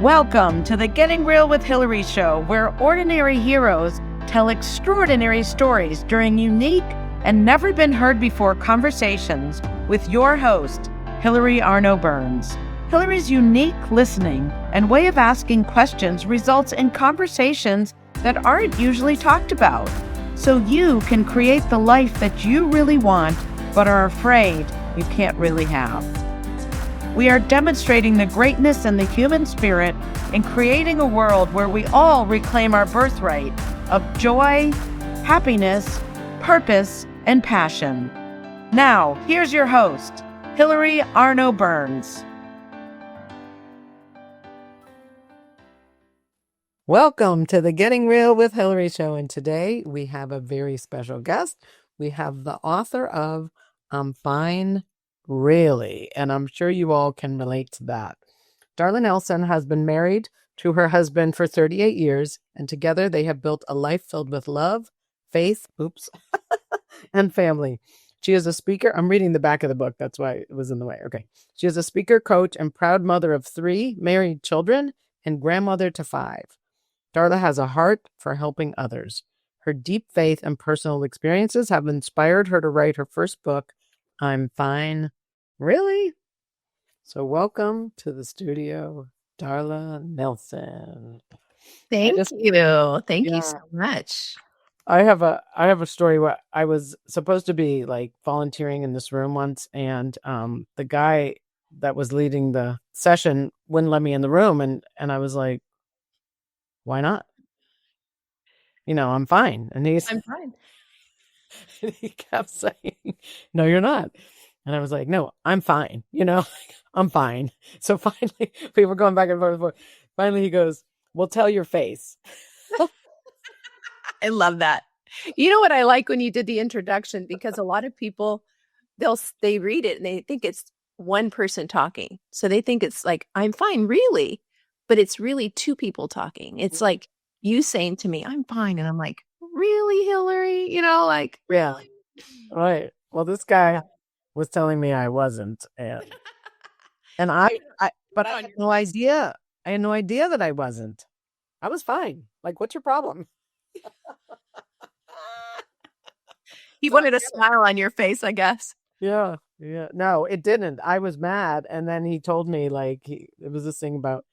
Welcome to the Getting Real with Hilary show, where ordinary heroes tell extraordinary stories during unique and never been heard before conversations with your host, Hilary Arno Burns. Hilary's unique listening and way of asking questions results in conversations that aren't usually talked about, so you can create the life that you really want but are afraid you can't really have. We are demonstrating the greatness in the human spirit and creating a world where we all reclaim our birthright of joy, happiness, purpose, and passion. Now, here's your host, Hilary Arno Burns. Welcome to the Getting Real with Hilary show, and today we have a very special guest. We have the author of I'm Fine, Really, and I'm sure you all can relate to that. Darla Nelson has been married to her husband for 38 years, and together they have built a life filled with love, faith, and family. She is a speaker. I'm reading the back of the book. That's why it was in the way. Okay. She is a speaker, coach, and proud mother of 3 married children and grandmother to 5. Darla has a heart for helping others. Her deep faith and personal experiences have inspired her to write her first book, I'm Fine, Really? So welcome to the studio, Darla Nelson. Thank you. Thank you so much. I have a story where I was supposed to be like volunteering in this room once, and the guy that was leading the session wouldn't let me in the room, and I was like, why not? I'm fine. And I'm fine. He kept saying, no, you're not. And I was like, no, I'm fine. I'm fine. So finally, we were going back and forth. Finally, he goes, well, tell your face. I love that. You know what I like when you did the introduction, because a lot of people, they read it and they think it's one person talking. So they think it's like, I'm fine, really. But it's really 2 people talking. It's like you saying to me, I'm fine. And I'm like, really, Hilary? Yeah. Right. Well, this guy was telling me I wasn't. And I had no idea. I had no idea that I wasn't. I was fine. Like, what's your problem? He wanted a smile on your face, I guess. Yeah. No, it didn't. I was mad. And then he told me, it was this thing about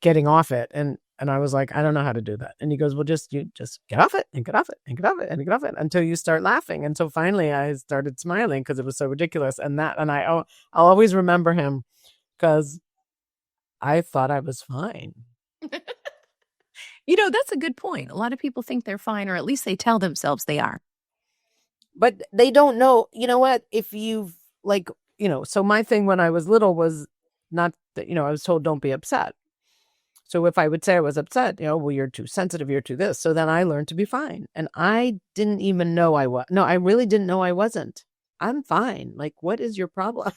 getting off it. And I was like, I don't know how to do that. And he goes, well, you just get off it and get off it and get off it and get off it until you start laughing. And so finally I started smiling because it was so ridiculous. And I'll always remember him because I thought I was fine. That's a good point. A lot of people think they're fine, or at least they tell themselves they are. But they don't know, you know what, if you've so my thing when I was little was not that, I was told don't be upset. So if I would say I was upset, well, you're too sensitive, you're too this. So then I learned to be fine. And I didn't even know I was. No, I really didn't know I wasn't. I'm fine. Like, what is your problem?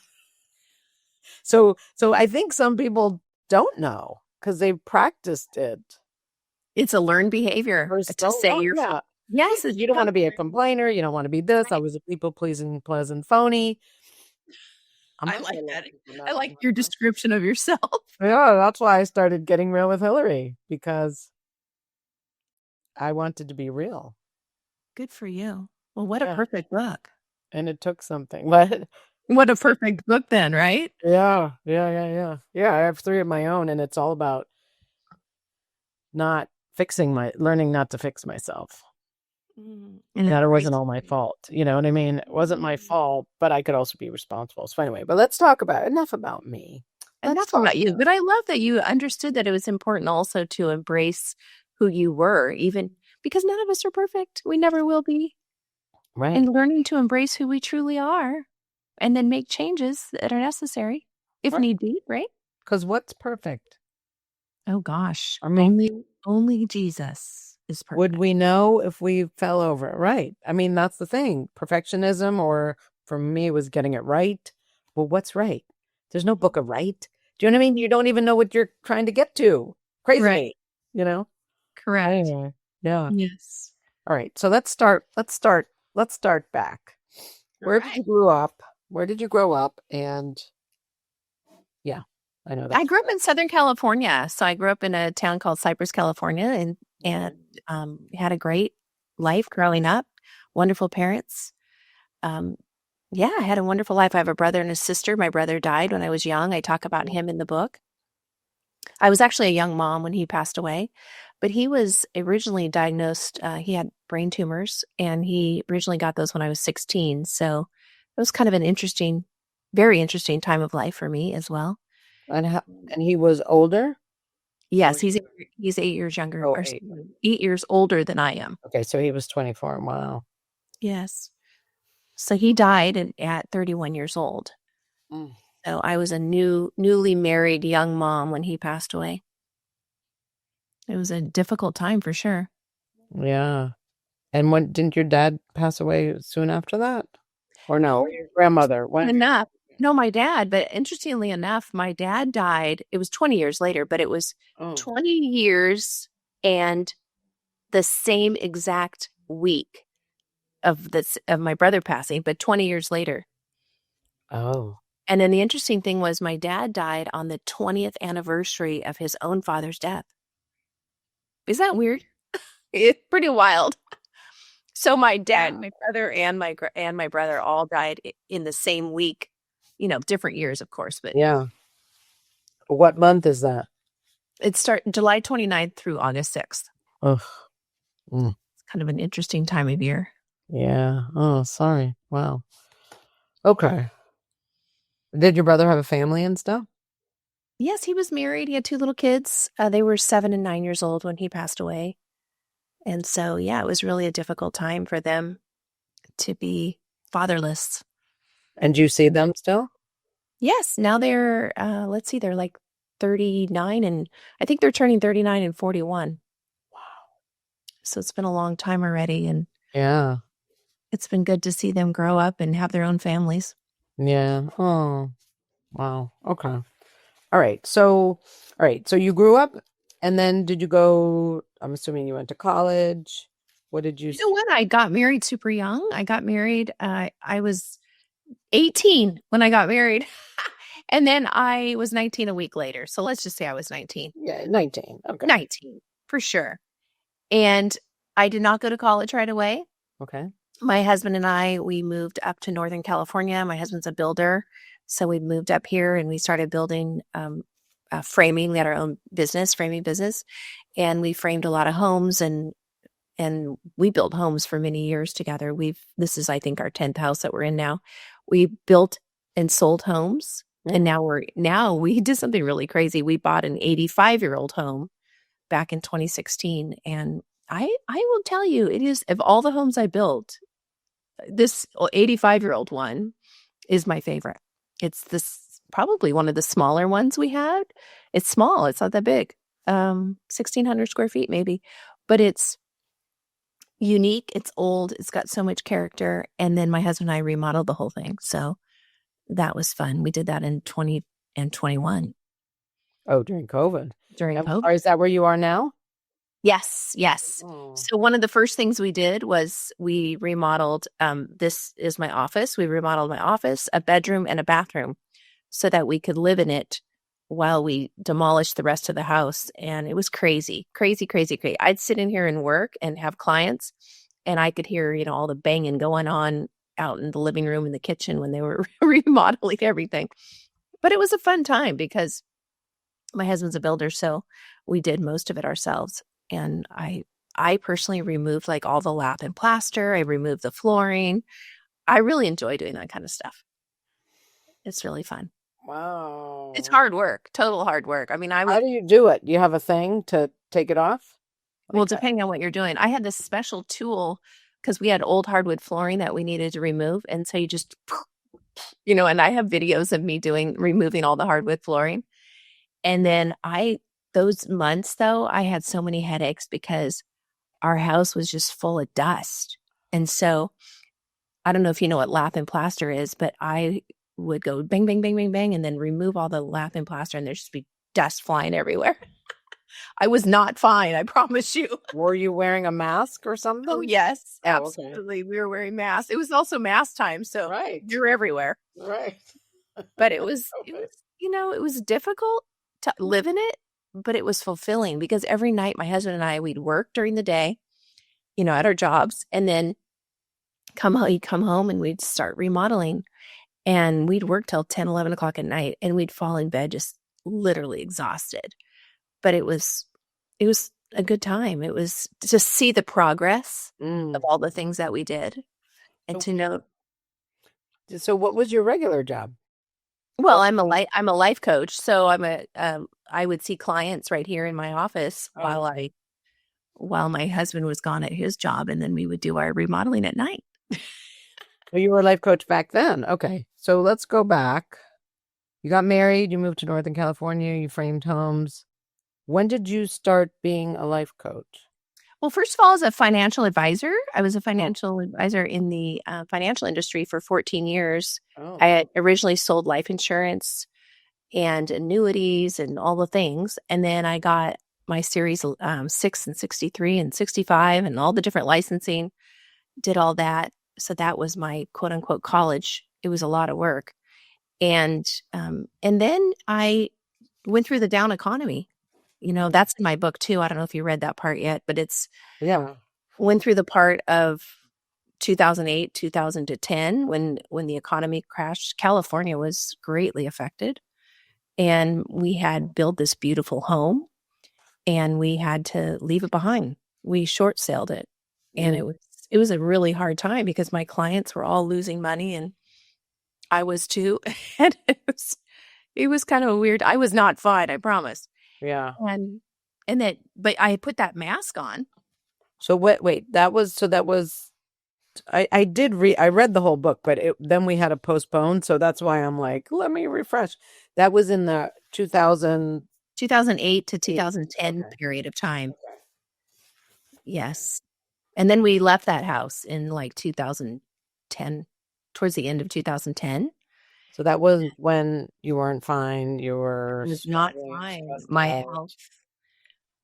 So I think some people don't know because they've practiced it. It's a learned behavior to say you're fine. Yes. You don't want to be a complainer. You don't want to be this. Right. I was a people-pleasing, pleasant phony. I like that. I like your description of yourself. Yeah, that's why I started Getting Real with Hilary, because I wanted to be real. Good for you. Well, what a perfect book. And it took something. But what a perfect book then, right? Yeah. Yeah, I have 3 of my own, and it's all about learning not to fix myself. And that it wasn't all my fault. You know what I mean? It wasn't my fault, but I could also be responsible. So anyway, but let's talk about enough about me. Enough about you. But I love that you understood that it was important also to embrace who you were, even because none of us are perfect. We never will be. Right. And learning to embrace who we truly are and then make changes that are necessary if need be, right? Because what's perfect? Oh gosh. I mean, only Jesus. Would we know if we fell over? Right. I mean, that's the thing. Perfectionism, or for me, was getting it right. Well, what's right? There's no book of right. Do you know what I mean? You don't even know what you're trying to get to. Crazy. Right. Correct. Anyway, yeah. Yes. All right. So let's start back. Where did you grow up? Where did you grow up? And yeah. I know I that. grew up in Southern California. So I grew up in a town called Cypress, California, and had a great life growing up. Wonderful parents. Yeah, I had a wonderful life. I have a brother and a sister. My brother died when I was young. I talk about him in the book. I was actually a young mom when he passed away, but he was originally diagnosed. He had brain tumors, and he originally got those when I was 16. So it was kind of an interesting, very interesting time of life for me as well. And he was older? Yes, he's 8 years younger, Oh, or 8. 8 years older than I am. Okay, so he was 24. Wow. Yes. So he died at 31 years old. Mm. So I was a newly married young mom when he passed away. It was a difficult time for sure. Yeah. And when didn't your dad pass away soon after that? Or no, your grandmother? When? No, my dad, but interestingly enough, my dad died. It was 20 years later, but it was 20 years and the same exact week of my brother passing, but 20 years later. Oh. And then the interesting thing was my dad died on the 20th anniversary of his own father's death. Isn't that weird? It's pretty wild. So my dad, my brother, and my brother all died in the same week. Different years, of course, but Yeah. What month is that? it starts July 29th through August 6th. Ugh. It's kind of an interesting time of year. Yeah. Oh, sorry. Wow. Okay. Did your brother have a family and stuff? Yes, he was married. He had 2 little kids. They were 7 and 9 years old when he passed away. And so, yeah, it was really a difficult time for them to be fatherless. And do you see them still? Yes. Now they're, let's see, they're like 39, and I think they're turning 39 and 41. Wow. So it's been a long time already. And yeah, it's been good to see them grow up and have their own families. Yeah. Oh, wow. Okay. All right. So you grew up, and then did you go, I'm assuming you went to college. What did you? You know what? I got married super young. I got married. I was 18 when I got married. And then I was 19 a week later. So let's just say I was 19. Yeah, 19. Okay. 19, for sure. And I did not go to college right away. Okay. My husband and I, we moved up to Northern California. My husband's a builder. So we moved up here and we started building framing. We had our own business, framing business. And we framed a lot of homes, and we built homes for many years together. This is, I think, our 10th house that we're in now. We built and sold homes. And now we did something really crazy. We bought an 85-year-old home back in 2016. And I will tell you, it is, of all the homes I built, this 85-year-old one is my favorite. It's probably one of the smaller ones we had. It's small. It's not that big. 1,600 square feet maybe. But it's unique. It's old. It's got so much character. And then my husband and I remodeled the whole thing. So that was fun. We did that in 20 and 21. Oh, during COVID. During COVID. Or is that where you are now? Yes. Oh. So one of the first things we did was we remodeled, this is my office. We remodeled my office, a bedroom, and a bathroom so that we could live in it while we demolished the rest of the house. And it was crazy. I'd sit in here and work and have clients, and I could hear, all the banging going on out in the living room and the kitchen when they were remodeling everything. But it was a fun time because my husband's a builder, so we did most of it ourselves. And I personally removed like all the lath and plaster. I removed the flooring. I really enjoy doing that kind of stuff. It's really fun. Wow. It's hard work, total hard work. I mean, how do you do it? Do you have a thing to take it off? Well, depending on what you're doing. I had this special tool because we had old hardwood flooring that we needed to remove. And so you just, and I have videos of me removing all the hardwood flooring. And then those months though, I had so many headaches because our house was just full of dust. And so I don't know if you know what lath and plaster is, but I would go bang, bang, bang, bang, bang, and then remove all the lath and plaster, and there'd just be dust flying everywhere. I was not fine, I promise you. Were you wearing a mask or something? Oh, yes, Oh, absolutely. okay. We were wearing masks. It was also mask time, so you're everywhere. Right. But it was it was difficult to live in it, but it was fulfilling because every night my husband and I, we'd work during the day, at our jobs, and then he'd come home and we'd start remodeling, and we'd work till 10, 11 o'clock at night, and we'd fall in bed just literally exhausted. But it was a good time. It was to see the progress of all the things that we did and to know. So what was your regular job? Well, I'm a life coach, so I would see clients right here in my office while my husband was gone at his job, and then we would do our remodeling at night. So you were a life coach back then. Okay. So let's go back. You got married, you moved to Northern California, you framed homes. When did you start being a life coach? Well, first of all, as a financial advisor, I was a financial advisor in the financial industry for 14 years. Oh. I had originally sold life insurance and annuities and all the things. And then I got my series 6 and 63 and 65 and all the different licensing, did all that. So that was my quote unquote college. It was a lot of work. And then I went through the down economy. That's in my book too. I don't know if you read that part yet, but went through the part of 2008, 2010 when the economy crashed. California was greatly affected, and we had built this beautiful home, and we had to leave it behind. We short sailed it, and it was a really hard time because my clients were all losing money, and I was too. And it was kind of weird. I was not fine, I promise. Yeah. But I put that mask on. So wait, I read the whole book, but then we had to postpone. So that's why I'm like, let me refresh. That was in the 2008 to 2010 period of time. Okay. Yes. And then we left that house in like 2010, towards the end of 2010. So that was when you weren't fine. You were not fine. My health,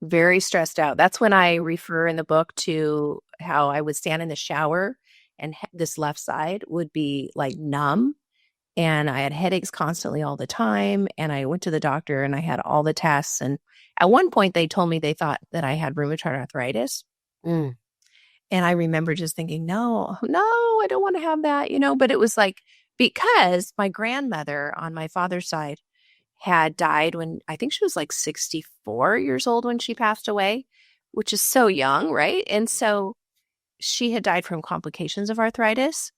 very stressed out. That's when I refer in the book to how I would stand in the shower and this left side would be like numb. And I had headaches constantly all the time. And I went to the doctor and I had all the tests. And at one point they told me they thought that I had rheumatoid arthritis. And I remember just thinking, no, I don't want to have that, but it was like, because my grandmother on my father's side had died when I think she was like 64 years old when she passed away, which is so young, right? And so she had died from complications of arthritis.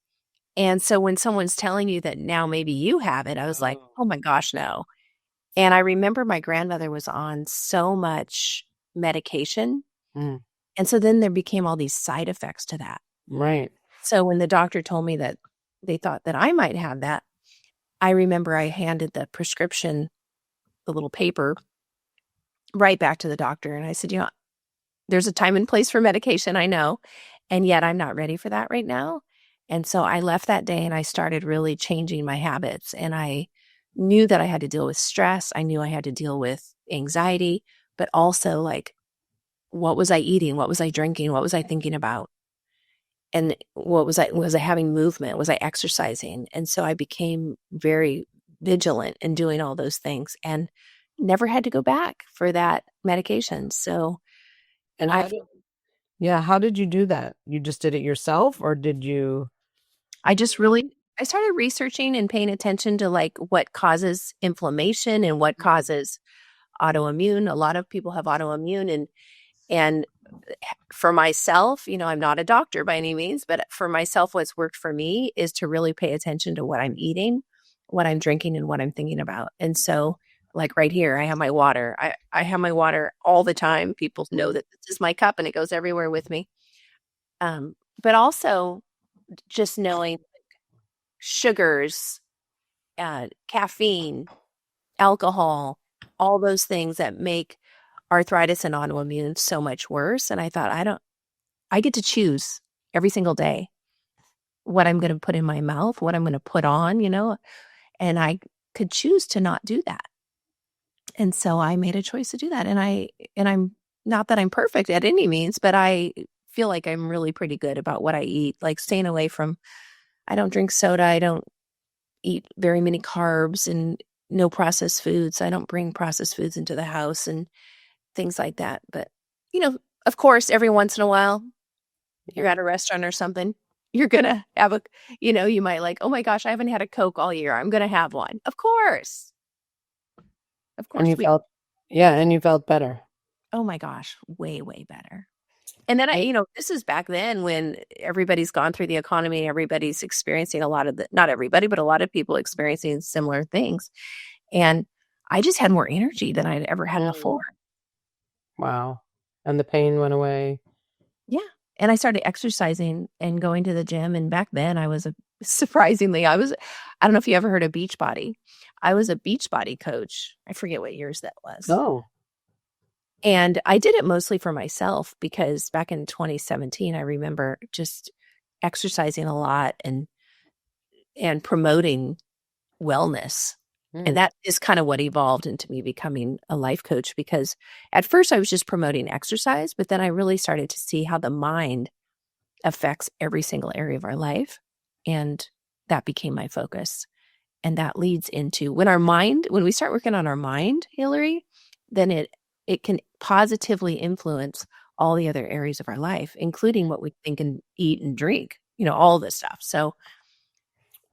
And so when someone's telling you that now maybe you have it, I was like, oh my gosh, no. And I remember my grandmother was on so much medication. And so then there became all these side effects to that. Right. So when the doctor told me that they thought that I might have that, I remember I handed the prescription, the little paper, right back to the doctor. And I said, there's a time and place for medication, I know, and yet I'm not ready for that right now. And so I left that day and I started really changing my habits. And I knew that I had to deal with stress. I knew I had to deal with anxiety, but also like, what was I eating? What was I drinking? What was I thinking about? And was I having movement? Was I exercising? And so I became very vigilant in doing all those things and never had to go back for that medication. So, how did you do that? You just did it yourself, or did you? I started researching and paying attention to like what causes inflammation and what causes autoimmune. A lot of people have autoimmune, and for myself, I'm not a doctor by any means, but for myself, what's worked for me is to really pay attention to what I'm eating, what I'm drinking, and what I'm thinking about. And so like right here, I have my water. I have my water all the time. People know that this is my cup and it goes everywhere with me. But also just knowing sugars, caffeine, alcohol, all those things that make arthritis and autoimmune so much worse. And I thought, I get to choose every single day what I'm going to put in my mouth, what I'm going to put on, and I could choose to not do that. And so I made a choice to do that. And I'm not that I'm perfect at any means, but I feel like I'm really pretty good about what I eat, like staying away from, I don't drink soda. I don't eat very many carbs, and no processed foods. I don't bring processed foods into the house and things like that. But, of course, every once in a while, you're at a restaurant or something, you're going to have you might like, oh my gosh, I haven't had a Coke all year. I'm going to have one. Of course. Of course. And you felt better. Oh my gosh, way, way better. And then this is back then when everybody's gone through the economy, everybody's experiencing not everybody, but a lot of people experiencing similar things. And I just had more energy than I'd ever had before. Wow. And the pain went away. Yeah. And I started exercising and going to the gym. And back then I don't know if you ever heard of Beachbody. I was a Beachbody coach. I forget what years that was. Oh. And I did it mostly for myself because back in 2017, I remember just exercising a lot and promoting wellness. And that is kind of what evolved into me becoming a life coach, because at first I was just promoting exercise, but then I really started to see how the mind affects every single area of our life. And that became my focus. And that leads into when we start working on our mind, Hilary, then it can positively influence all the other areas of our life, including what we think and eat and drink, all this stuff. So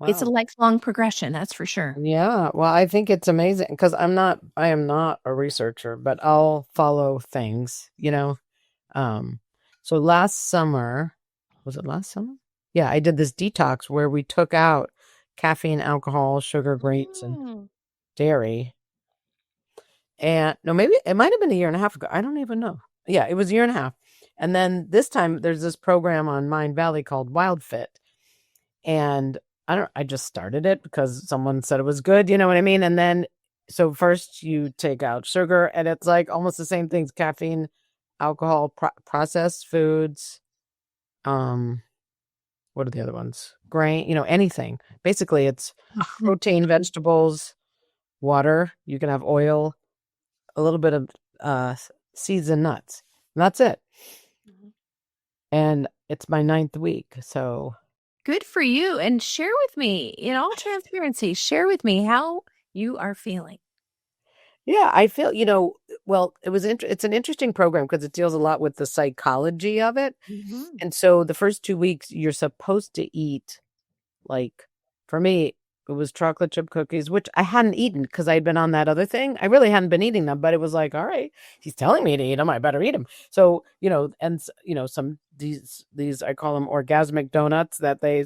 It's a lifelong progression, that's for sure. Yeah. Well, I think it's amazing because I am not a researcher, but I'll follow things, So last summer, was it last summer? Yeah, I did this detox where we took out caffeine, alcohol, sugar, grains, and dairy. And no, maybe it might have been a year and a half ago. I don't even know. Yeah, it was a year and a half. And then this time there's this program on Mind Valley called Wild Fit. And I just started it because someone said it was good, you know what I mean? And then, so first you take out sugar and it's like almost the same things, caffeine, alcohol, processed foods. What are the other ones? Grain, anything. Basically it's protein, vegetables, water. You can have oil, a little bit of seeds and nuts. And that's it. And it's my 9th week. So good for you. And share with me, in all transparency, share with me how you are feeling. Yeah, I feel, well, it's an interesting program because it deals a lot with the psychology of it. Mm-hmm. And so the first 2 weeks you're supposed to eat, like for me, it was chocolate chip cookies, which I hadn't eaten because I'd been on that other thing. I really hadn't been eating them, but it was like, all right, he's telling me to eat them. I better eat them. So, some these I call them orgasmic donuts that they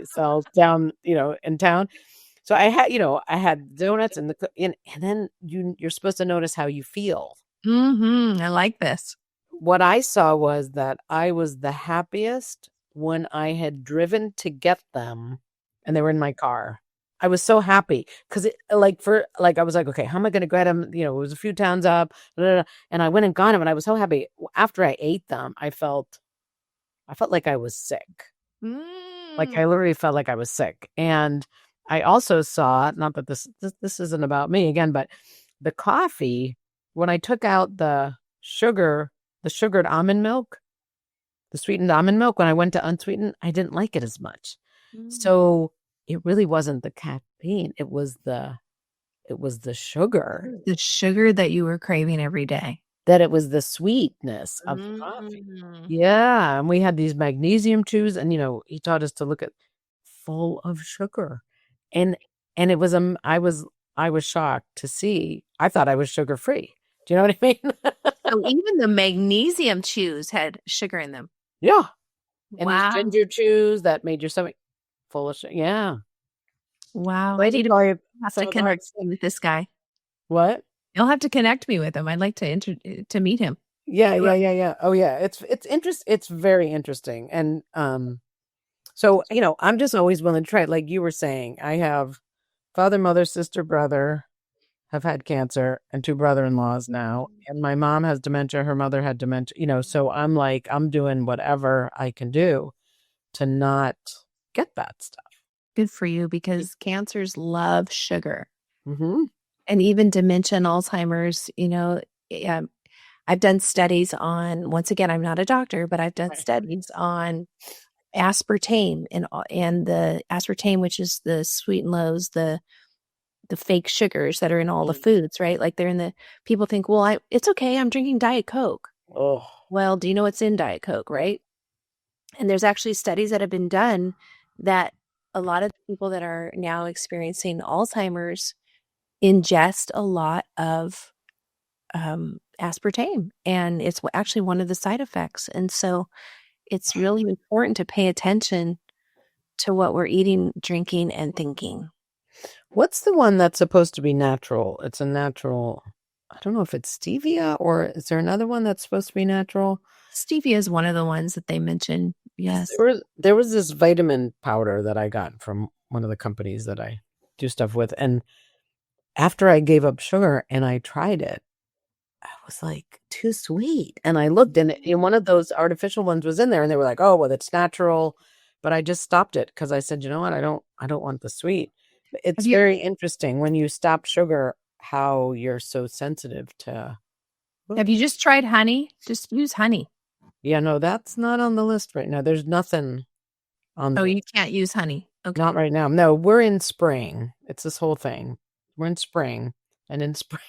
sell down, in town. So I had donuts and then you're supposed to notice how you feel. Mm-hmm. I like this. What I saw was that I was the happiest when I had driven to get them. And they were in my car. I was so happy because I was like, okay, how am I going to get them? It was a few towns up, and I went and got them, and I was so happy. After I ate them, I felt like I was sick. Like I literally felt like I was sick. And I also saw, not that this isn't about me again, but the coffee, when I took out the sugared almond milk, the sweetened almond milk, when I went to unsweetened, I didn't like it as much. So it really wasn't the caffeine. It was the sugar. The sugar that you were craving every day. That it was the sweetness of the coffee. Yeah. And we had these magnesium chews and, he taught us to look at full of sugar. And it was, I was shocked to see, I thought I was sugar free. Do you know what I mean? So even the magnesium chews had sugar in them. Yeah. And these ginger chews that made your stomach full of sugar. Yeah. Wow. I need to have to connect with this guy. What? You'll have to connect me with him. I'd like to meet him. Yeah. Oh yeah. It's very interesting. And so, I'm just always willing to try it. Like you were saying, I have father, mother, sister, brother have had cancer and 2 brother-in-laws now. And my mom has dementia. Her mother had dementia, so I'm like, I'm doing whatever I can do to not get that stuff. Good for you, because cancers love sugar. Mm-hmm. And even dementia and Alzheimer's, I've done studies on, once again, I'm not a doctor, but I've done studies on aspartame and the aspartame, which is the sweet and lows, the the fake sugars that are in all the foods, right? Like people think, well, it's okay. I'm drinking Diet Coke. Oh, Well, do you know what's in Diet Coke, right? And there's actually studies that have been done that a lot of people that are now experiencing Alzheimer's ingest a lot of aspartame, and it's actually one of the side effects. And so it's really important to pay attention to what we're eating, drinking, and thinking. what's the one that's supposed to be natural? It's a natural, I don't know if it's stevia, or is there another one that's supposed to be natural? Stevia is one of the ones that they mentioned. Yes. There was this vitamin powder that I got from one of the companies that I do stuff with. And after I gave up sugar and I tried it, I was like, too sweet. And I looked, and one of those artificial ones was in there, and they were like, oh, well, it's natural. But I just stopped it because I said, you know what? I don't want the sweet. It's very interesting when you stop sugar, how you're so sensitive to. Have you just tried honey? Just use honey. Yeah, no, that's not on the list right now. There's nothing on. Oh, you can't use honey. Okay. Not right now. No, we're in spring. It's this whole thing. We're in spring, and in spring,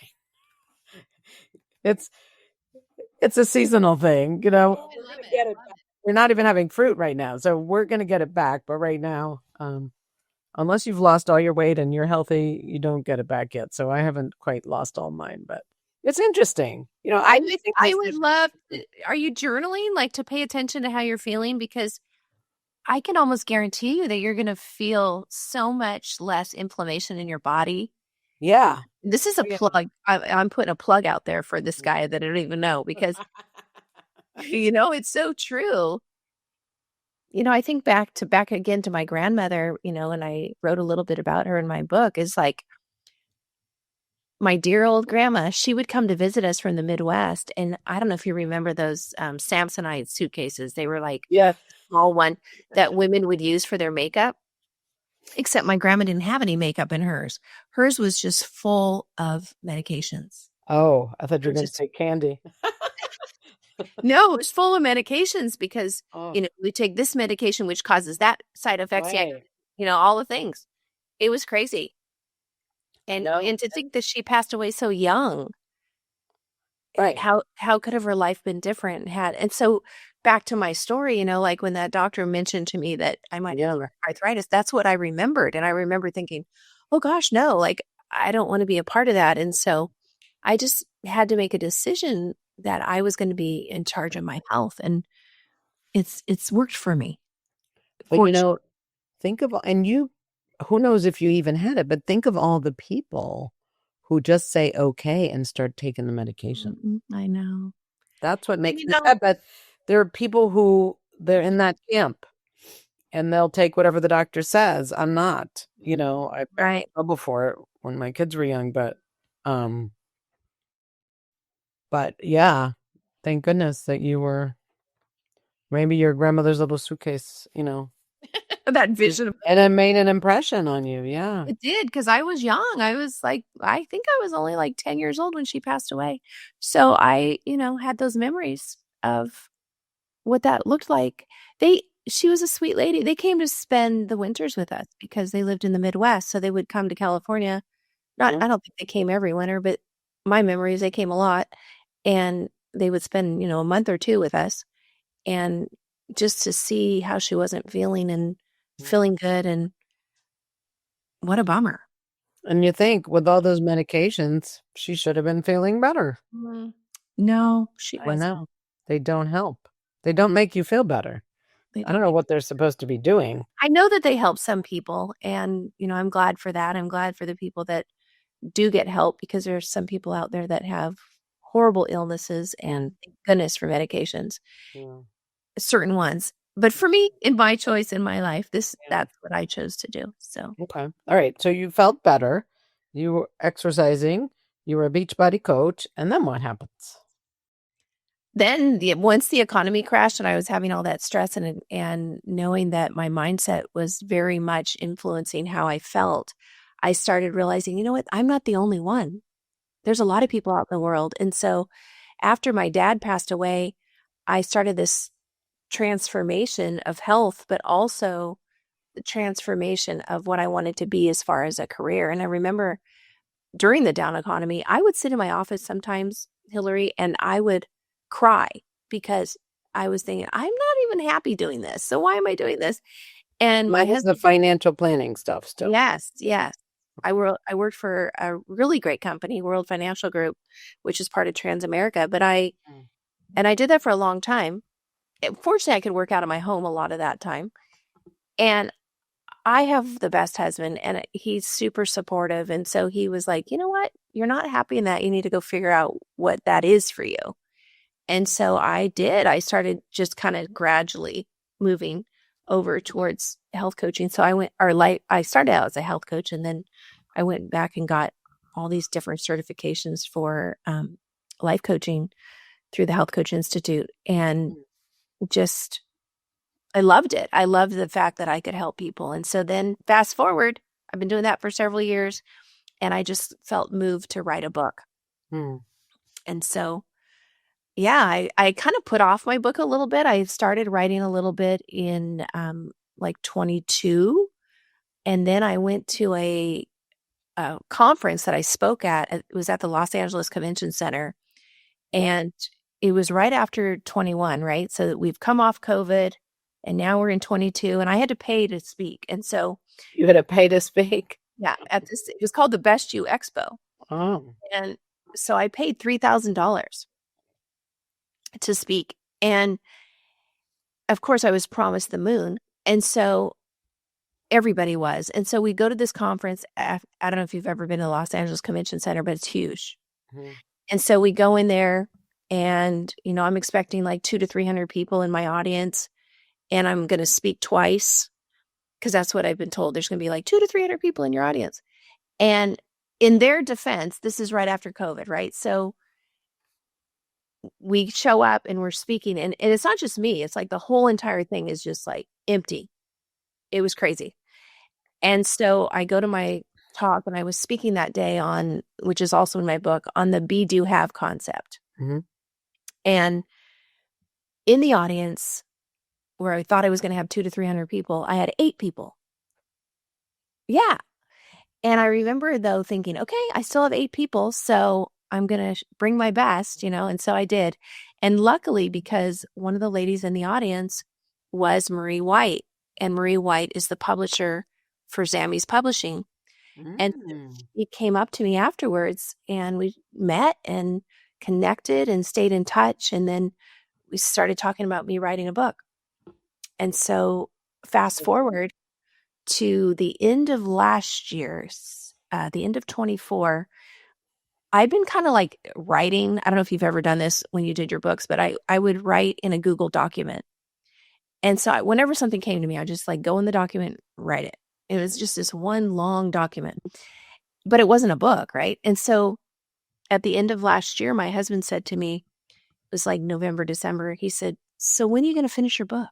it's a seasonal thing, you know. Oh, I love it. Get it back. We're not even having fruit right now, so we're going to get it back. But right now, unless you've lost all your weight and you're healthy, you don't get it back yet. So I haven't quite lost all mine, but it's interesting. You know, I would love. Are you journaling, like, to pay attention to how you're feeling? Because I can almost guarantee you that you're going to feel so much less inflammation in your body. Yeah. This is a plug. I'm putting a plug out there for this guy that I don't even know, because, it's so true. I think back again to my grandmother, and I wrote a little bit about her in my book, is like my dear old grandma. She would come to visit us from the Midwest. And I don't know if you remember those Samsonite suitcases. They were like small one that women would use for their makeup. Except my grandma didn't have any makeup in hers. Hers was just full of medications. Oh, I thought you were going to say candy. No, it was full of medications because, we take this medication, which causes that side effects. Right. Yeah, all the things. It was crazy. And to think that she passed away so young. Right. How could have her life been different? And so back to my story, like when that doctor mentioned to me that I might have arthritis, that's what I remembered. And I remember thinking, oh gosh, no, like I don't want to be a part of that. And so I just had to make a decision that I was going to be in charge of my health. And it's worked for me. But think of, and who knows if you even had it, but think of all the people who just say okay and start taking the medication. I know. That's what makes me sad. But there are people who they're in that camp and they'll take whatever the doctor says. I'm not, I got in trouble for it when my kids were young, but yeah, thank goodness that you were, maybe your grandmother's little suitcase, that vision. And it made an impression on you. Yeah. It did, because I was young. I was like, I think I was only like 10 years old when she passed away. So I, had those memories of what that looked like. She was a sweet lady. They came to spend the winters with us because they lived in the Midwest. So they would come to California. I don't think they came every winter, but my memories, they came a lot. And they would spend, a month or two with us. And just to see how she wasn't feeling and feeling good, and what a bummer. And you think with all those medications, she should have been feeling better. No, she wasn't. No, they don't help. They don't make you feel better. I don't know what they're supposed to be doing. I know that they help some people, and I'm glad for that. I'm glad for the people that do get help, because there's some people out there that have horrible illnesses, and thank goodness for medications. Certain ones. But for me, in my choice in my life, that's what I chose to do. So okay. All right. So you felt better. You were exercising. You were a Beachbody coach. And then what happens? Then once the economy crashed and I was having all that stress and knowing that my mindset was very much influencing how I felt, I started realizing, you know what? I'm not the only one. There's a lot of people out in the world. And so after my dad passed away, I started this transformation of health, but also the transformation of what I wanted to be as far as a career. And I remember during the down economy, I would sit in my office sometimes, Hilary, and I would cry because I was thinking, I'm not even happy doing this. So why am I doing this? And my Mine was the husband, financial planning stuff still. yes. I worked for a really great company, World Financial Group, which is part of Transamerica. But I did that for a long time. Fortunately, I could work out of my home a lot of that time. And I have the best husband, and he's super supportive. And so he was like, you know what? You're not happy in that. You need to go figure out what that is for you. And so I did. I started just kind of gradually moving over towards health coaching. So I started out as a health coach, and then I went back and got all these different certifications for life coaching through the Health Coach Institute. And just, I loved it. I loved the fact that I could help people. And so then fast forward, I've been doing that for several years, and I just felt moved to write a book. And so, yeah, I kind of put off my book a little bit. I started writing a little bit in like 22. And then I went to a conference that I spoke at. It was at the Los Angeles Convention Center. And it was right after 21, right? So that we've come off COVID, and now we're in 22, and I had to pay to speak. And so You had to pay to speak? yeah, it was called the Best You Expo. Oh. And so I paid $3,000 to speak. And of course I was promised the moon. And so everybody was. And so we go to this conference. I don't know if you've ever been to the Los Angeles Convention Center, but it's huge. And so we go in there, and, I'm expecting like 200 to 300 people in my audience, and I'm going to speak twice because that's what I've been told. There's going to be like 200 to 300 people in your audience. And in their defense, this is right after COVID, right? So we show up and we're speaking, and it's not just me. It's like the whole entire thing is just like empty. It was crazy. And so I go to my talk, and I was speaking that day on, which is also in my book, on the be, do, have concept. And in the audience, where I thought I was going to have 200 to 300 people, I had 8 people. Yeah. And I remember though thinking, okay, I still have 8 people, so I'm going to bring my best, and so I did. And luckily, because one of the ladies in the audience was Marie White, and Marie White is the publisher for Zammy's Publishing. And he came up to me afterwards, and we met and connected and stayed in touch. And then we started talking about me writing a book. And so fast forward to the end of last year, the end of 24, I've been kind of like writing. I don't know if you've ever done this when you did your books, but I would write in a Google document. And so whenever something came to me, I just like go in the document, write it. It was just this one long document, but it wasn't a book, right? And so at the end of last year, my husband said to me, it was like November, December, he said, so when are you going to finish your book?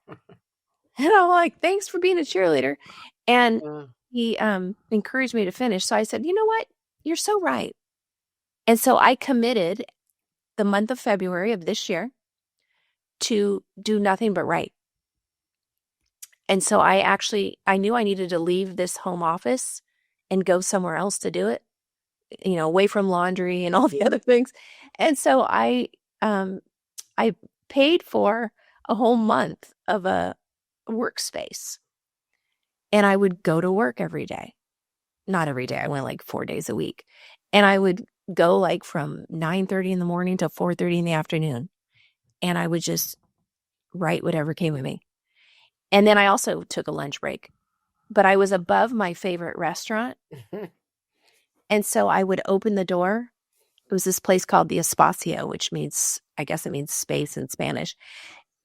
And I'm like, thanks for being a cheerleader. And he encouraged me to finish. So I said, you know what? You're so right. And so I committed the month of February of this year to do nothing but write. And so I knew I needed to leave this home office and go somewhere else to do it, away from laundry and all the other things. And so I paid for a whole month of a workspace, and I would go to work every day. Not every day. I went like 4 days a week, and I would go like from 9:30 in the morning to 4:30 in the afternoon. And I would just write whatever came with me. And then I also took a lunch break, but I was above my favorite restaurant. And so I would open the door. It was this place called the Espacio, which means, I guess it means space in Spanish.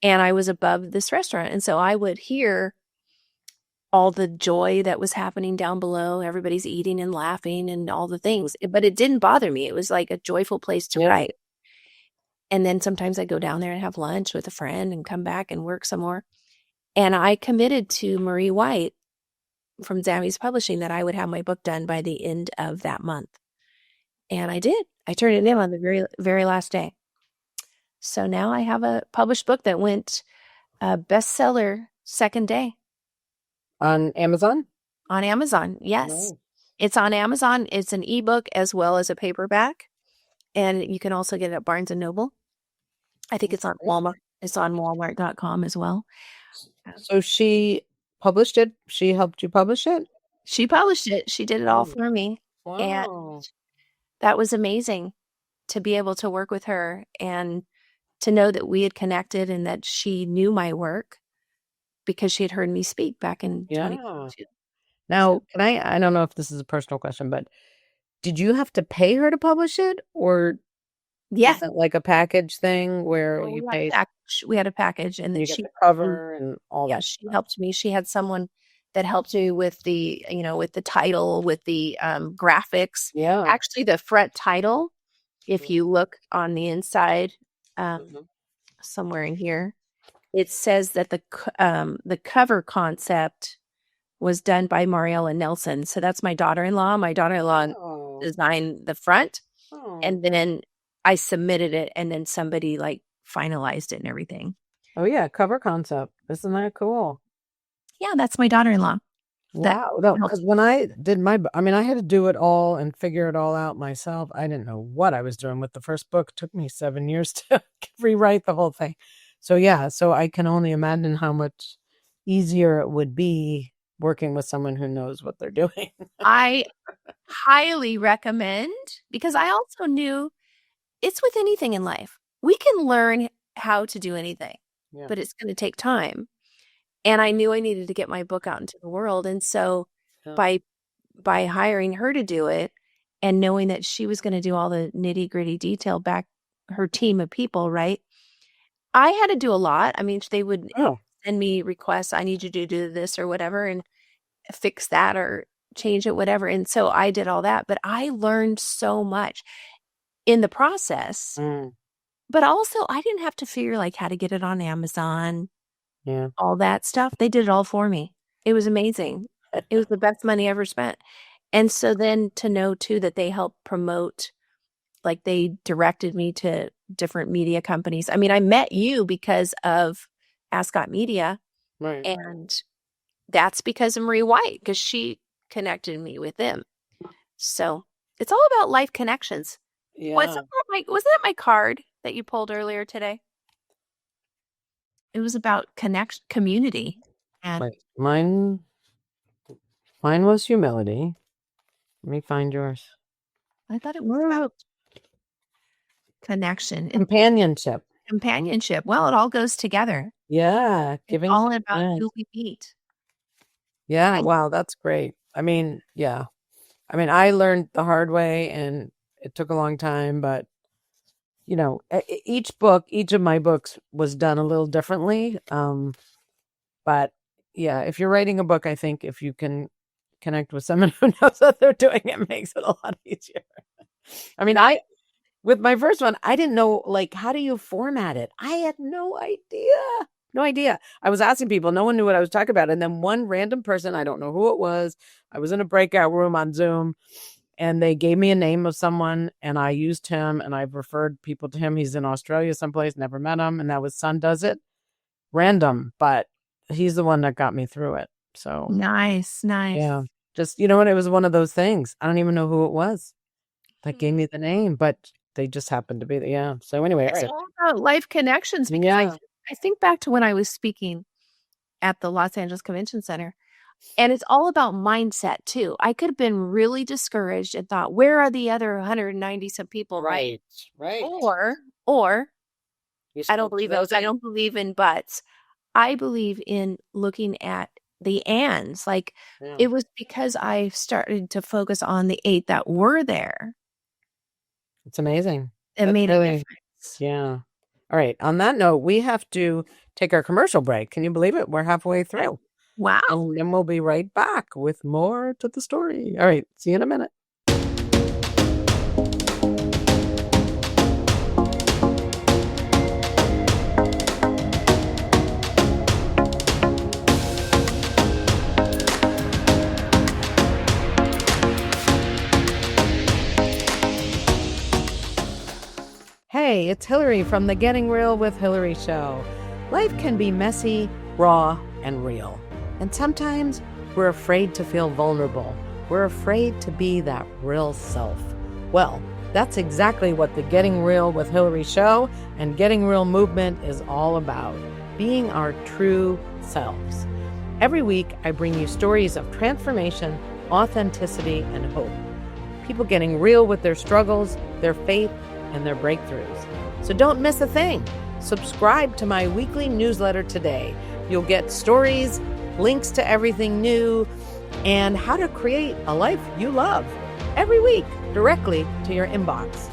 And I was above this restaurant. And so I would hear all the joy that was happening down below. Everybody's eating and laughing and all the things, but it didn't bother me. It was like a joyful place to write. And then sometimes I'd go down there and have lunch with a friend and come back and work some more. And I committed to Marie White from Zammy's Publishing that I would have my book done by the end of that month. And I did. I turned it in on the very, very last day. So now I have a published book that went bestseller second day. On Amazon? On Amazon, yes. Nice. It's on Amazon. It's an ebook as well as a paperback. And you can also get it at Barnes & Noble. I think it's on Walmart. It's on Walmart.com as well. So she published it? She helped you publish it? She published it. She did it all Oh, for me. wow. And that was amazing to be able to work with her and to know that we had connected and that she knew my work because she had heard me speak back in 2022. Now, I don't know if this is a personal question, but did you have to pay her to publish it, or Yeah. is it like a package thing where you paid? We had a package, and then you get the cover and all that. She helped me. She had someone that helped me with the, with the title, with the graphics. Yeah. Actually, the front title, if you look on the inside, somewhere in here, it says that the cover concept was done by Darla Nelson. So that's my daughter-in-law. My daughter-in-law designed the front, and then I submitted it, and then somebody like finalized it and everything. Oh yeah, cover concept. Isn't that cool? Yeah, that's my daughter-in-law. Wow. No, because when I did I had to do it all and figure it all out myself. I didn't know what I was doing with the first book. It took me 7 years to rewrite the whole thing. So yeah, so I can only imagine how much easier it would be working with someone who knows what they're doing. I highly recommend, because I also knew it's with anything in life. We can learn how to do anything, but it's going to take time. And I knew I needed to get my book out into the world. And so by hiring her to do it and knowing that she was going to do all the nitty gritty detail back, her team of people, right? I had to do a lot. I mean, they would send me requests. I need you to do this or whatever and fix that or change it, whatever. And so I did all that, but I learned so much in the process. But also I didn't have to figure like how to get it on Amazon. Yeah. All that stuff. They did it all for me. It was amazing. It was the best money I ever spent. And so then to know too that they helped promote, like they directed me to different media companies. I mean, I met you because of Ascot Media. Right. And that's because of Marie White, because she connected me with them. So it's all about life connections. Yeah. Wasn't that my card that you pulled earlier today? It was about community. And mine was humility. Let me find yours. I thought it was about connection. Companionship. Well, it all goes together. Yeah. It's all about who we meet. Yeah. Wow. That's great. I mean, yeah. I mean, I learned the hard way and it took a long time, but each of my books was done a little differently. But yeah, if you're writing a book, I think if you can connect with someone who knows what they're doing, it makes it a lot easier. I mean, with my first one, I didn't know, like, how do you format it? I had no idea. I was asking people, no one knew what I was talking about. And then one random person, I don't know who it was. I was in a breakout room on Zoom. And they gave me a name of someone and I used him and I've referred people to him. He's in Australia someplace, never met him. And that was Son Does It. Random, but he's the one that got me through it. So nice. Yeah. Just, it was one of those things. I don't even know who it was that gave me the name, but they just happened to be there. Yeah. So anyway. It's all about life connections. Yeah. I think back to when I was speaking at the Los Angeles Convention Center. And it's all about mindset too. I could have been really discouraged and thought, where are the other 190 some people? Right. Or I don't believe those. I don't believe in buts. I believe in looking at the ands. Like it was because I started to focus on the 8 that were there. It's amazing. It made a difference. Yeah. All right. On that note, we have to take our commercial break. Can you believe it? We're halfway through. Wow. And then we'll be right back with more to the story. All right. See you in a minute. Hey, it's Hilary from the Getting Real with Hilary show. Life can be messy, raw, and real. And sometimes we're afraid to feel vulnerable. We're afraid to be that real self. Well, that's exactly what the Getting Real with Hilary show and Getting Real movement is all about, being our true selves. Every week, I bring you stories of transformation, authenticity, and hope. People getting real with their struggles, their faith, and their breakthroughs. So don't miss a thing. Subscribe to my weekly newsletter today. You'll get stories, links to everything new, and how to create a life you love every week directly to your inbox.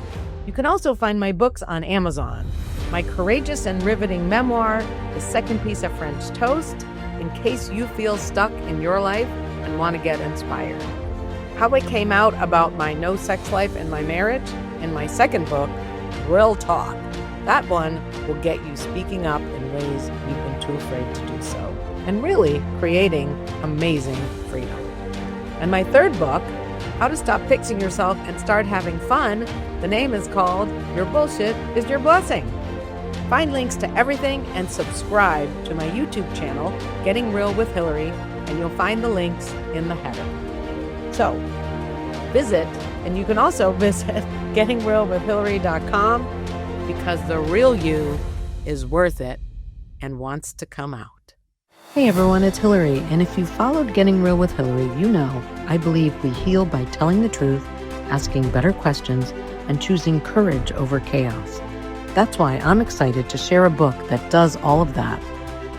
You can also find my books on Amazon. My courageous and riveting memoir, The Second Piece of French Toast, in case you feel stuck in your life and want to get inspired. How I came out about my no sex life in my marriage, and my second book, Real Talk. That one will get you speaking up in ways you've been too afraid to do so, and really creating amazing freedom. And my third book, How to Stop Fixing Yourself and Start Having Fun, the name is called Your Bullshit is Your Blessing. Find links to everything and subscribe to my YouTube channel, Getting Real with Hilary, and you'll find the links in the header. So visit, and you can also visit gettingrealwithhilary.com, because the real you is worth it and wants to come out. Hey everyone, it's Hilary, and if you followed Getting Real with Hilary, you know I believe we heal by telling the truth, asking better questions, and choosing courage over chaos. That's why I'm excited to share a book that does all of that.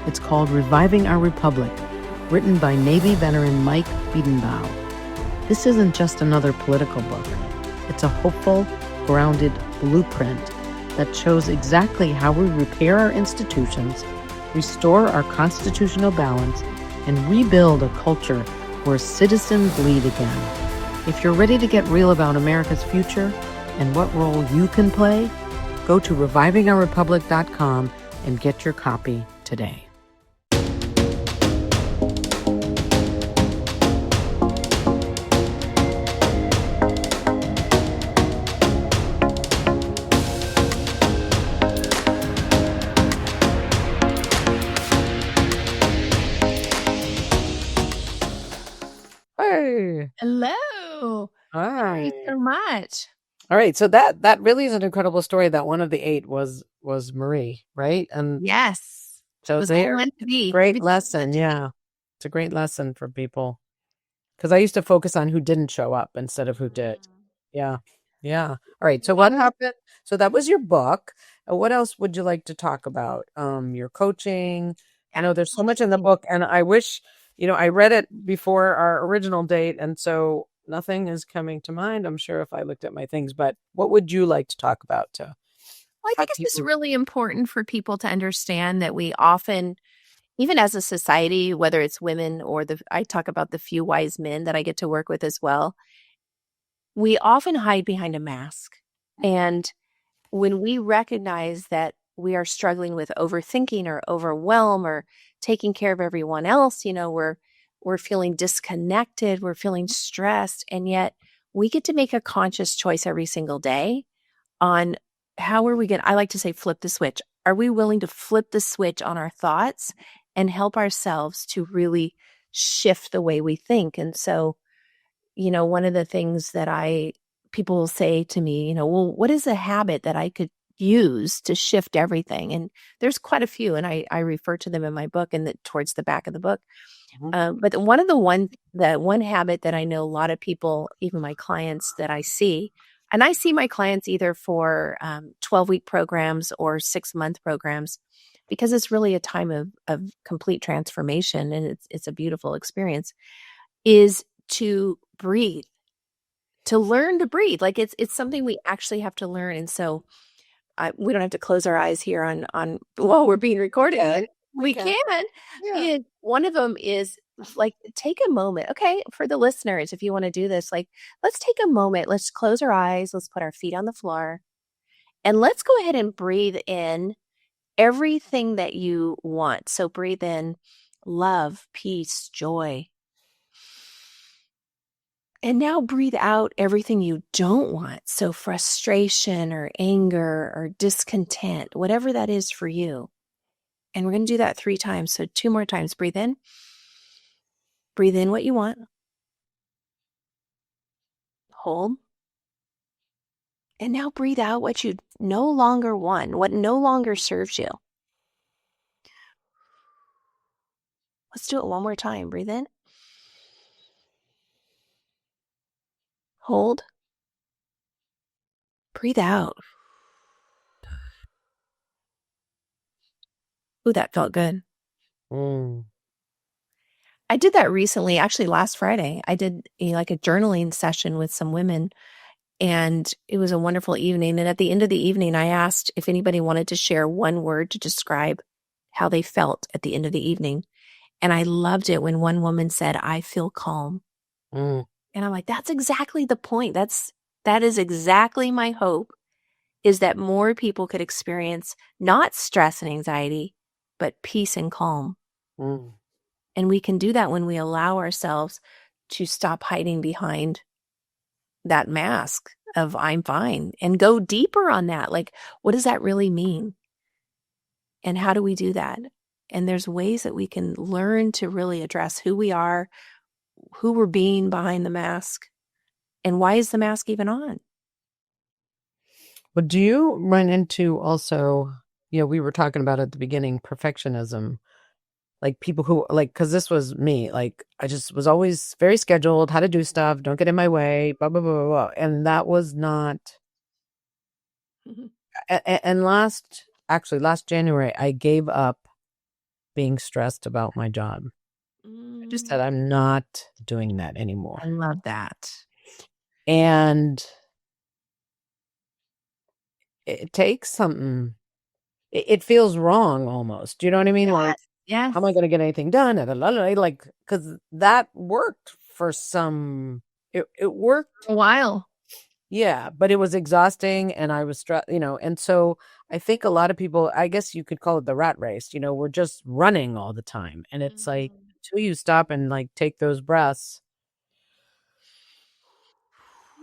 It's called Reviving Our Republic, written by Navy veteran Mike Biedenbaugh. This isn't just another political book. It's a hopeful, grounded blueprint that shows exactly how we repair our institutions, restore our constitutional balance, and rebuild a culture where citizens lead again. If you're ready to get real about America's future and what role you can play, go to revivingourrepublic.com and get your copy today. Hey. Hello. Hi. Thank you so much. All right. So that really is an incredible story that one of the 8 was Marie, right? And Yes. so It was there, all meant to be. great lesson. Yeah. It's a great lesson for people. Because I used to focus on who didn't show up instead of who did. Yeah. Yeah. All right. So what happened? So that was your book. What else would you like to talk about? Your coaching. I know there's so much in the book, and I wish, I read it before our original date, and so nothing is coming to mind, I'm sure, if I looked at my things. But what would you like to talk about? Well, I think it's just really important for people to understand that we often, even as a society, whether it's women or I talk about the few wise men that I get to work with as well, we often hide behind a mask. And when we recognize that we are struggling with overthinking or overwhelm or taking care of everyone else, we're feeling disconnected, we're feeling stressed, and yet we get to make a conscious choice every single day on how are we going to, I like to say, flip the switch. Are we willing to flip the switch on our thoughts and help ourselves to really shift the way we think? And so, one of the things that people will say to me, well, what is a habit that I could use to shift everything? And there's quite a few, and I refer to them in my book and towards the back of the book. But the one habit that I know a lot of people, even my clients that I see, and I see my clients either for 12-week programs or 6-month programs, because it's really a time of complete transformation, and it's a beautiful experience, is to breathe, to learn to breathe. Like it's something we actually have to learn. And so we don't have to close our eyes here on while we're being recorded. Yeah, we can. Yeah. And one of them is like, take a moment. Okay. For the listeners, if you want to do this, like, let's take a moment. Let's close our eyes. Let's put our feet on the floor, and let's go ahead and breathe in everything that you want. So breathe in love, peace, joy. And now breathe out everything you don't want. So frustration or anger or discontent, whatever that is for you. And we're going to do that 3 times. So 2 more times. Breathe in. Breathe in what you want. Hold. And now breathe out what you no longer want, what no longer serves you. Let's do it one more time. Breathe in. Hold. Breathe out. Ooh, that felt good. I did that recently, actually last Friday. I did a journaling session with some women, and it was a wonderful evening. And at the end of the evening, I asked if anybody wanted to share one word to describe how they felt at the end of the evening. And I loved it when one woman said, "I feel calm." And I'm like, that's exactly the point. That is exactly my hope, is that more people could experience not stress and anxiety, but peace and calm. And we can do that when we allow ourselves to stop hiding behind that mask of I'm fine and go deeper on that. Like, what does that really mean? And how do we do that? And there's ways that we can learn to really address who we are, who we're being behind the mask, and why is the mask even on? But do you run into also, we were talking about at the beginning, perfectionism, like people who because this was me, like I just was always very scheduled, how to do stuff, don't get in my way, blah, blah, blah, blah, blah. And that was not, and last January, I gave up being stressed about my job. I just said, I'm not doing that anymore. I love that. And it takes something. It feels wrong almost. Do you know what I mean? Like, yes. How am I going to get anything done? Like, because that worked for some. It worked a while. Yeah, but it was exhausting, and I was stressed. And so I think a lot of people, I guess you could call it the rat race. We're just running all the time, and it's like until you stop and like take those breaths,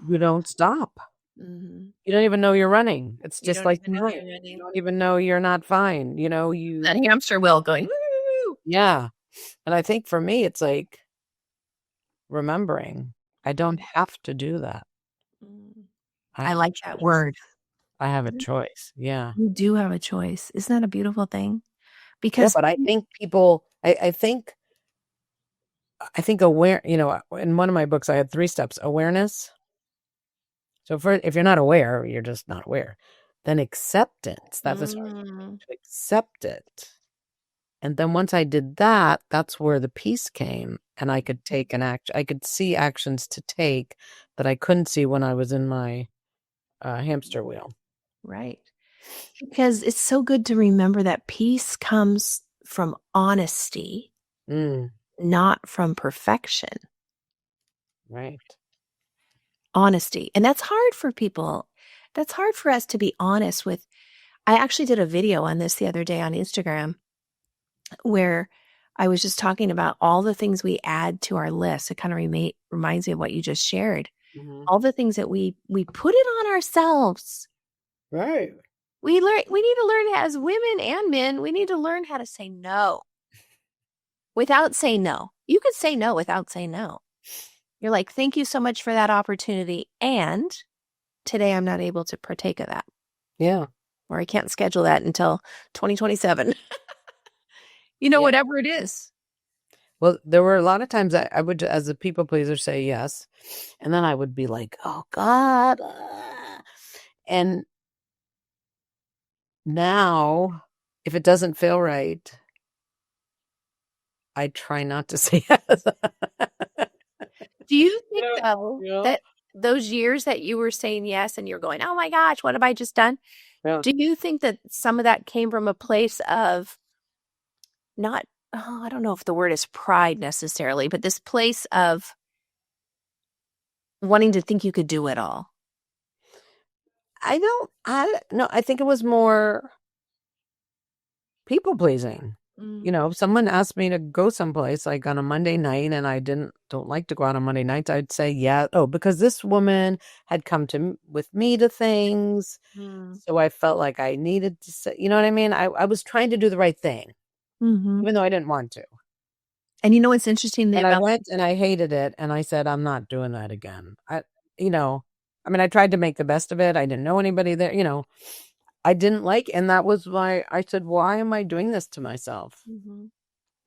you don't stop. You don't even know you're running. It's just like you don't even know you're not fine. That hamster wheel going. Woo! Yeah. And I think for me, it's like remembering I don't have to do that. I like that word. I have a choice. Yeah. You do have a choice. Isn't that a beautiful thing? Because but I think people, I think aware, in one of my books, I had 3 steps: awareness. So if you're not aware, you're just not aware. Then acceptance. That was to accept it. And then once I did that, that's where the peace came, and I could take an action. I could see actions to take that I couldn't see when I was in my hamster wheel. Right. Because it's so good to remember that peace comes from honesty, not from perfection. Right. Honesty. And that's hard for people. That's hard for us to be honest with. I actually did a video on this the other day on Instagram where I was just talking about all the things we add to our list. It kind of reminds me of what you just shared. All the things that we put it on ourselves. Right. We need to learn, as women and men, we need to learn how to say no without saying no. You could say no without saying no. You're like, thank you so much for that opportunity. And today I'm not able to partake of that. Yeah. Or I can't schedule that until 2027. Whatever it is. Well, there were a lot of times I would, as a people pleaser, say yes. And then I would be like, oh, God. And now, if it doesn't feel right, I try not to say yes. Do you think, that those years that you were saying yes and you're going, oh, my gosh, what have I just done? Yeah. Do you think that some of that came from a place of not, I don't know if the word is pride necessarily, but this place of wanting to think you could do it all? I don't know. I think it was more people pleasing. If someone asked me to go someplace like on a Monday night and I don't like to go out on Monday nights, I'd say, yeah. Oh, because this woman had come with me to things. So I felt like I needed to say, you know what I mean? I was trying to do the right thing, even though I didn't want to. And you know what's interesting And I about went and I hated it. And I said, I'm not doing that again. I tried to make the best of it. I didn't know anybody there, I didn't like, and that was why I said, why am I doing this to myself? Mhm.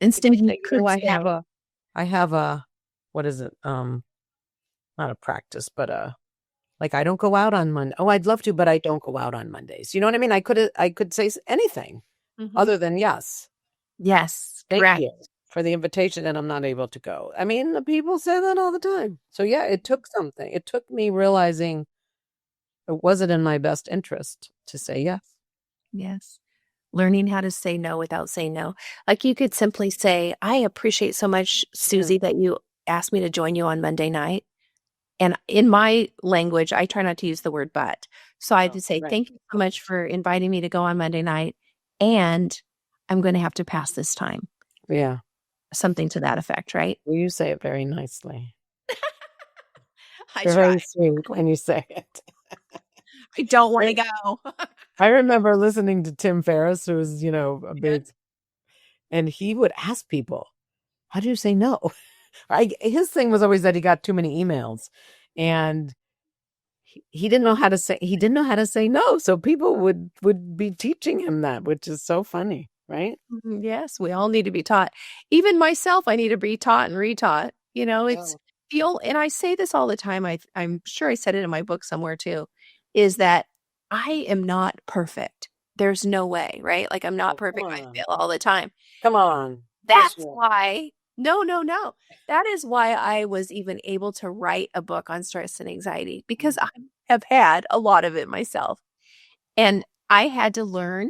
Instead of you could say, I have a, what is it? Not a practice, but like I don't go out on Monday. Oh, I'd love to, but I don't go out on Mondays. You know what I mean? I could say anything other than yes. Yes, Thank correct. you for the invitation, and I'm not able to go. I mean, the people say that all the time. So yeah, it took something. It took me realizing it wasn't in my best interest to say yes. Yes. Learning how to say no without saying no. Like you could simply say, I appreciate so much, Susie, that you asked me to join you on Monday night. And in my language, I try not to use the word but. So I had to say, thank you so much for inviting me to go on Monday night. And I'm going to have to pass this time. Yeah. Something to that effect, right? Well, you say it very nicely. I You're try. very sweet when you say it. I don't want to go. I remember listening to Tim Ferriss, who was, a big, and he would ask people, how do you say no? His thing was always that he got too many emails, and he didn't know how to say no. So people would be teaching him that, which is so funny, right? Yes, we all need to be taught. Even myself, I need to be taught and retaught. It's the old, and I say this all the time. I'm sure I said it in my book somewhere too, is that I am not perfect. There's no way, right? Like I'm not perfect. I fail all the time. Come on. That's why. No. That is why I was even able to write a book on stress and anxiety, because I have had a lot of it myself. And I had to learn,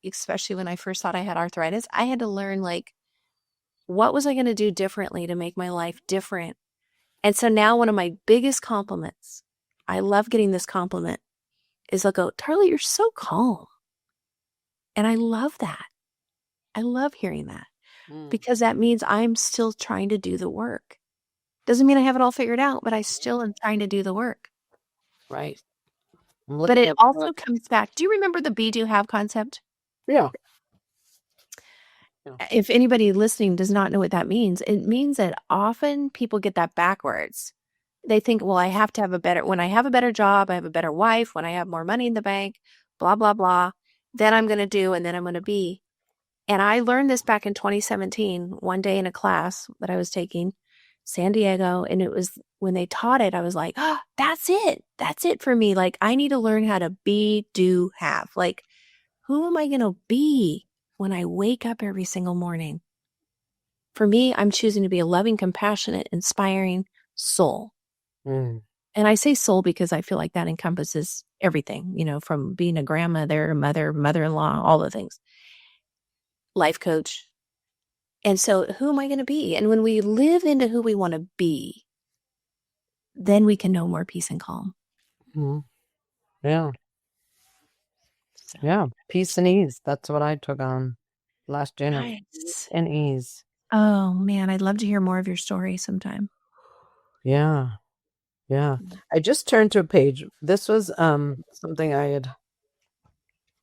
especially when I first thought I had arthritis, I had to learn, like, what was I going to do differently to make my life different? And so now one of my biggest compliments, I love getting this compliment, is they'll go, Darla, you're so calm. And I love that. I love hearing that because that means I'm still trying to do the work. Doesn't mean I have it all figured out, but I still am trying to do the work. Right. But it also comes back. Do you remember the be, do, have concept? Yeah. If anybody listening does not know what that means, it means that often people get that backwards. They think, well, when I have a better job, I have a better wife, when I have more money in the bank, blah, blah, blah, then I'm going to do, and then I'm going to be. And I learned this back in 2017, one day in a class that I was taking, San Diego. And it was when they taught it, I was like, that's it. That's it for me. Like, I need to learn how to be, do, have. Like, who am I going to be when I wake up every single morning? For me, I'm choosing to be a loving, compassionate, inspiring soul. And I say soul because I feel like that encompasses everything, from being a grandmother, mother, mother-in-law, all the things. Life coach. And so who am I going to be? And when we live into who we want to be, then we can know more peace and calm. Yeah. Yeah. Peace and ease. That's what I took on last January. Peace and ease. Oh, man. I'd love to hear more of your story sometime. Yeah. Yeah. I just turned to a page. This was something I had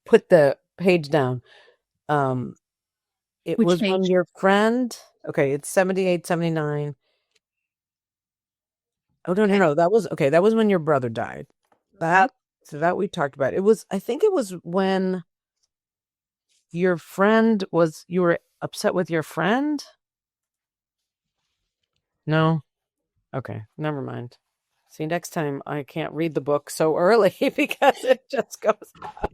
put the page down. It was when your friend, it's 78, 79. Oh, no. That was when your brother died. That we talked about. I think it was when you were upset with your friend. No. Okay. Never mind. See, next time I can't read the book so early because it just goes out.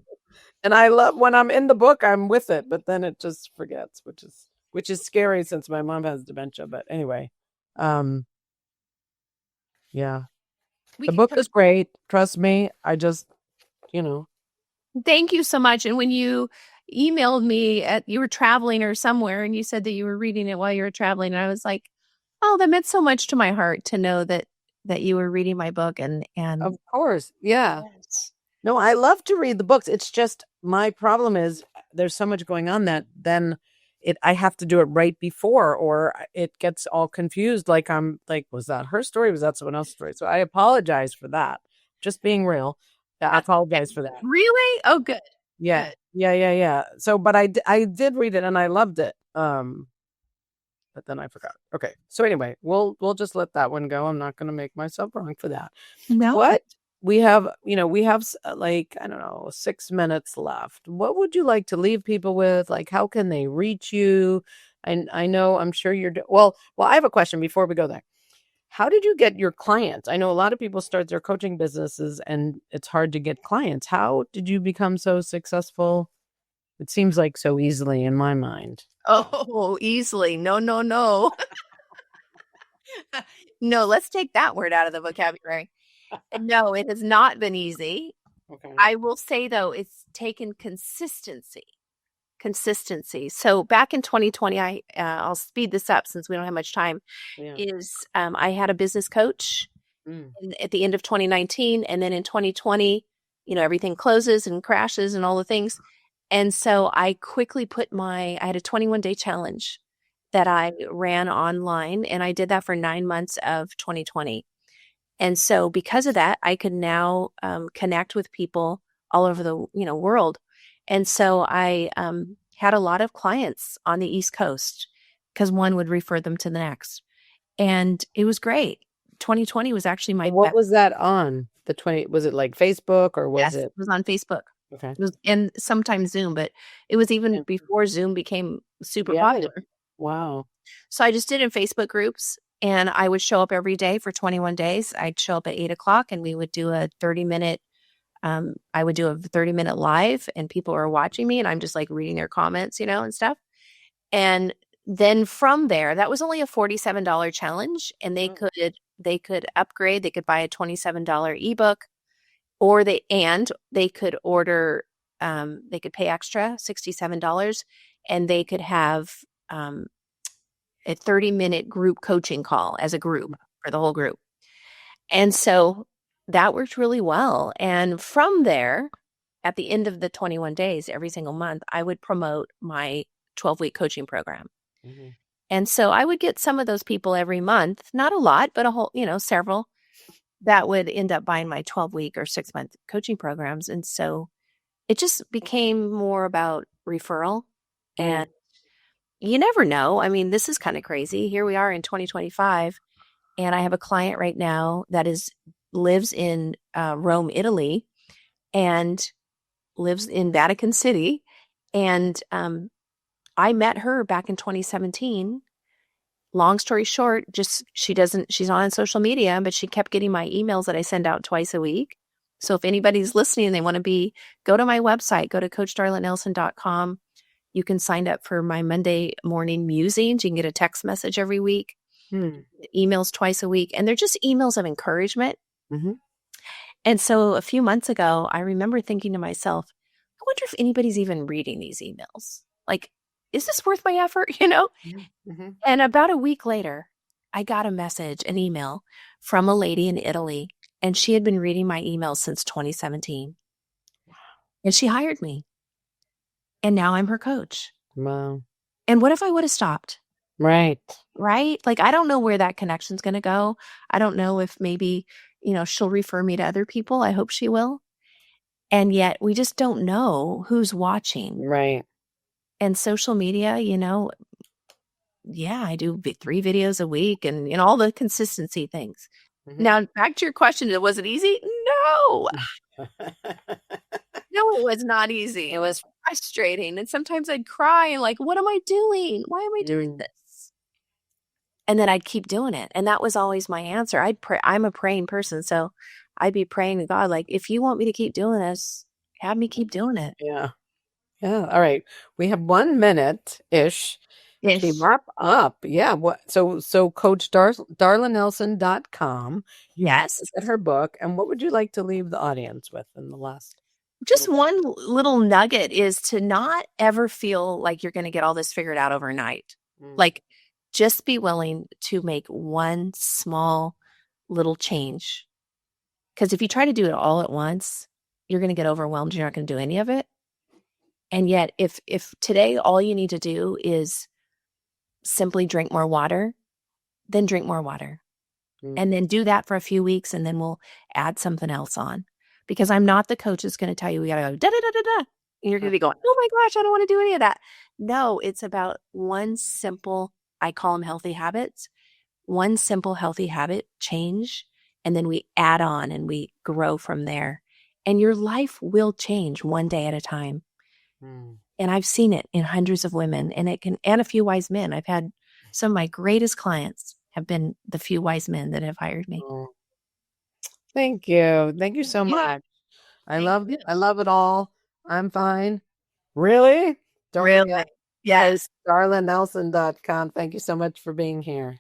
And I love when I'm in the book, I'm with it, but then it just forgets, which is scary since my mom has dementia. But anyway, yeah, the book is great. Trust me. I just, Thank you so much. And when you emailed me you were traveling or somewhere, and you said that you were reading it while you were traveling, and I was like, oh, that meant so much to my heart to know that you were reading my book. And of course, yeah. Yes. No, I love to read the books. It's just my problem is there's so much going on that then I have to do it right before, or it gets all confused. Like I'm like, was that her story? Was that someone else's story? So I apologize for that. Just being real. I apologize for that. Really? Oh, good. Yeah. Good. Yeah. So, but I did read it and I loved it. but then I forgot. Okay. So anyway, we'll just let that one go. I'm not going to make myself wrong for that. No. What we have, like, I don't know, 6 minutes left. What would you like to leave people with? Like, how can they reach you? I know, I'm sure well, I have a question before we go there. How did you get your clients? I know a lot of people start their coaching businesses and it's hard to get clients. How did you become so successful? It seems like so easily in my mind. Oh, easily. No. No, let's take that word out of the vocabulary. No, it has not been easy. Okay. I will say, though, it's taken consistency. So back in 2020, I'll speed this up since we don't have much time, I had a business coach at the end of 2019. And then in 2020, everything closes and crashes and all the things. And so I quickly I had a 21-day challenge that I ran online, and I did that for 9 months of 2020. And so because of that, I could now connect with people all over the world. And so I had a lot of clients on the East Coast because one would refer them to the next. And it was great. 2020 was actually my What was that on? Was it like Facebook or was it? It was on Facebook. Okay. It was, and sometimes Zoom, but it was even before Zoom became super popular. Wow. So I just did in Facebook groups, and I would show up every day for 21 days. I'd show up at 8:00 and we would do a 30-minute I would do a 30-minute live, and people are watching me, and I'm just like reading their comments, and stuff. And then from there, that was only a $47 challenge, and they could upgrade. They could buy a $27 ebook, or they could order. They could pay extra $67, and they could have a 30-minute group coaching call as a group for the whole group. And so that worked really well. And from there, at the end of the 21 days, every single month, I would promote my 12-week coaching program. Mm-hmm. And so I would get some of those people every month, not a lot, but a whole, several that would end up buying my 12-week or 6-month coaching programs. And so it just became more about referral. And you never know. I mean, this is kind of crazy. Here we are in 2025, and I have a client right now that lives in Rome, Italy, and lives in Vatican City. And I met her back in 2017. Long story short, she's on social media, but she kept getting my emails that I send out twice a week. So if anybody's listening and they want to go to my website, go to CoachDarlaNelson.com. You can sign up for my Monday morning musings. You can get a text message every week, emails twice a week. And they're just emails of encouragement. Mm-hmm. And so a few months ago, I remember thinking to myself, I wonder if anybody's even reading these emails. Like, is this worth my effort? Mm-hmm. And about a week later, I got an email from a lady in Italy, and she had been reading my emails since 2017. Wow. And she hired me. And now I'm her coach. Wow. And what if I would have stopped? Right. Like, I don't know where that connection's going to go. I don't know if maybe, she'll refer me to other people. I hope she will. And yet we just don't know who's watching. Right. And social media, I do 3 videos a week and, all the consistency things. Mm-hmm. Now, back to your question, was it easy? No. No, it was not easy. It was frustrating. And sometimes I'd cry and like, what am I doing? Why am I doing this? And then I'd keep doing it. And that was always my answer. I'd pray. I'm a praying person. So I'd be praying to God, like, if you want me to keep doing this, have me keep doing it. Yeah. Yeah. All right. We have 1 minute-ish to wrap up. Yeah. So Coach DarlaNelson.com. Yes. Is that her book? And what would you like to leave the audience with in the last? Just one little nugget is to not ever feel like you're going to get all this figured out overnight. Like, just be willing to make one small little change. Because if you try to do it all at once, you're going to get overwhelmed. You're not going to do any of it. And yet, if today all you need to do is simply drink more water, then drink more water. And then do that for a few weeks, and then we'll add something else on. Because I'm not the coach that's going to tell you we got to go da-da-da-da-da. And you're going to be going, oh my gosh, I don't want to do any of that. No, it's about one simple I call them healthy habits. One simple healthy habit change, and then we add on and we grow from there. And your life will change one day at a time. And I've seen it in hundreds of women, and a few wise men. I've had some of my greatest clients have been the few wise men that have hired me. Oh, thank you. Thank you so much. I love it all. I'm fine. Really? Don't forget, Yes. DarlaNelson.com. Thank you so much for being here.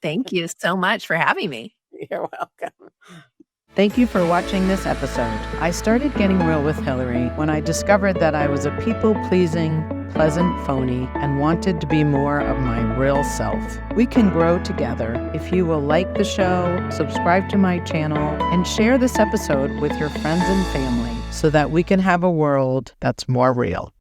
Thank you so much for having me. You're welcome. Thank you for watching this episode. I started getting real with Hilary when I discovered that I was a people-pleasing, pleasant phony and wanted to be more of my real self. We can grow together if you will like the show, subscribe to my channel, and share this episode with your friends and family so that we can have a world that's more real.